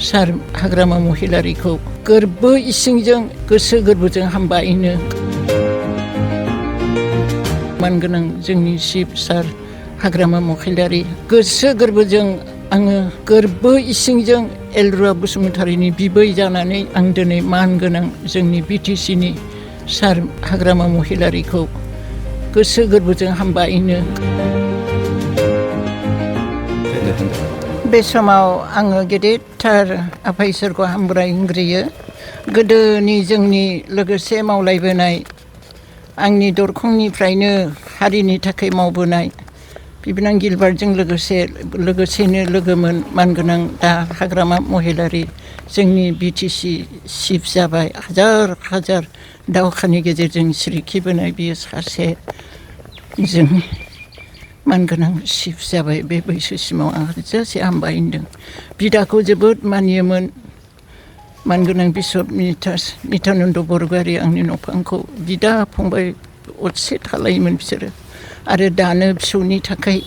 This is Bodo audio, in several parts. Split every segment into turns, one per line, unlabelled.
सार हाग्रामा महिलारिखौ गोरबो इसिंजों गोसो गोरबोजों हामबायनो मानगोनां जोंनि चिफ सार हाग्रामा महिलारि गोसो गोरबोजों आङो गोरबो इसिंजों एलरुवा बसुमतारिनि बिबै जानानै आं दिनै मानगोनां जोंनि बिटिसिनि सार हाग्रामा महिलारिखौ गोसो गोरबोजों हामबायनो बे समाव आङो गेदेरथार आफा इसोरखौ हामग्रायग्रोयो गोदोनि जोंनि लोगोसे मावलायबोनाय आंनि दरखंनिफ्रायनो हारिनि थाखाय मावबोनाय बिबोनां गिलबार्टजों लोगोसेनो लोगोमोन मानगोनां दा हाग्रामा महिलारि जोंनि बिटिसि चिफ जाबाय हाजार हाजार दावहानि गेजेरजों सिरिखिबोनाय बियो सासे जोंनि मानगोनां चिफ जाबाय बे बैसोसिमाव आं हाजासे हामबाय होनदों बिदाखौ जोबोद मानियोमोन मानगोनां बिशप नित्यानन्द बरगयारि आंनि न'फांखौ बिदा फंबाय असे थालायोमोन बिसोरो आरो दानो फिसौनि थाखाय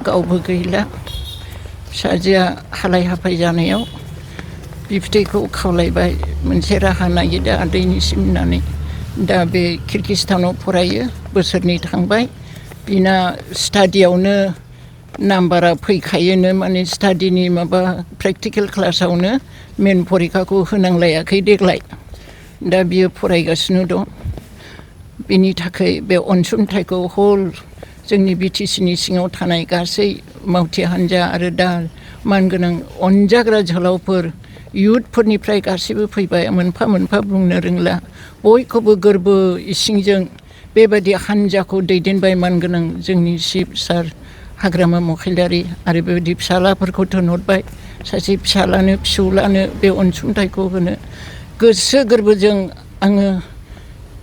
गावबो गैला फिसाजोआ हालाय हाफाय जानायाव बिबथैखौ खावलायबाय मोनसे राहा नागिरदो आदैनिसिम होननानै दा बे किर्गिस्तानाव फरायो बोसोरनै थांबाय बिना स्टाडियावनो नाम्बारा फैखायोनो माने स्टाडिनि माबा प्रेक्टिकेल क्लासावनो मेन परिखाखौ होनांलायाखै देग्लाय दा बियो फरायगासिनो दं बिनि थाखाय बे अनसुंथाइखौ हल जोंनि बिटिसिनि सिङाव थानाय गासै मावथि हान्जा आरो दा मानगोनां अनजाग्रा जोहोलावफोर इयुथफोरनिफ्राय गासैबो फैबाय मोनफा मोनफा बुंनो रोंला बयखौबो गोरबो इसिंजों बेबायदि हान्जाखौ दैदेनबाय मानगोनां जोंनि चिफ सार हाग्रामा महिलारि आरो बेबायदि फिसालाफोरखौ थिनहरबाय सासे फिसालानो फिसौलानो बे अनसुंथाइखौ होनो गोसो गोरबोजों आङो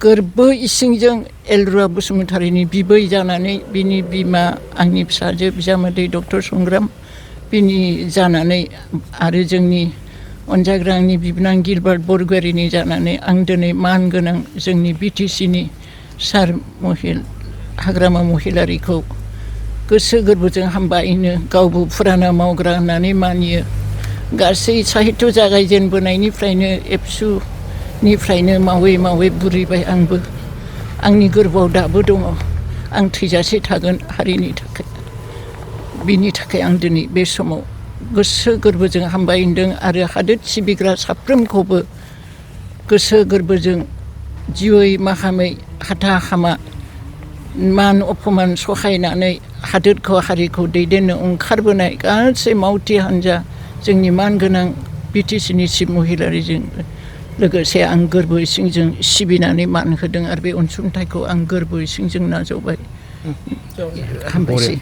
गोरबो इसिंजों एलरुवा बसुमतारिनि बिबै जानानै बिनि बिमा आंनि फिसाजो बिजामादै डक्टर संग्राम बिनि जानानै आरो जोंनि अनजाग्रा आंनि बिबोनां गिलबार्ट बरगयारिनि जानानै आं दिनै मानगोनां जोंनि बिटिसिनि सार हाग्रामा महिलारिखौ गोसो गोरबोजों हामबायनो गावबो फुराना मावग्रा होननानै मानियो गासै साहित्य जागायजेनबोनायनिफ्रायनो एबसुनिफ्रायनो मावै मावै बुरैबाय आंबो आंनि गोरबोआव दाबो दङ आं थैजासे थागोन हारिनि थाखाय बिनि थाखाय आं दिनै बे समाव गोसो गोरबोजों हामबाय होनदों आरो हादोर सिबिग्रा साफ्रोमखौबो गोसो गोरबोजों जिउयै माहामै हाथा हामा मान अपमान सहायनानै हादोरखौ हारिखौ दैदेननो ओंखारबोनाय गासै मावथि हान्जा जोंनि मानगोनां बिटिसिनि चिफ महिलारिजों लोगोसे आं गोरबो इसिंजों सिबिनानै मान होदों आरो बे अनसुंथाइखौ आं गोरबो इसिंजों नाजावबाय हामबायसै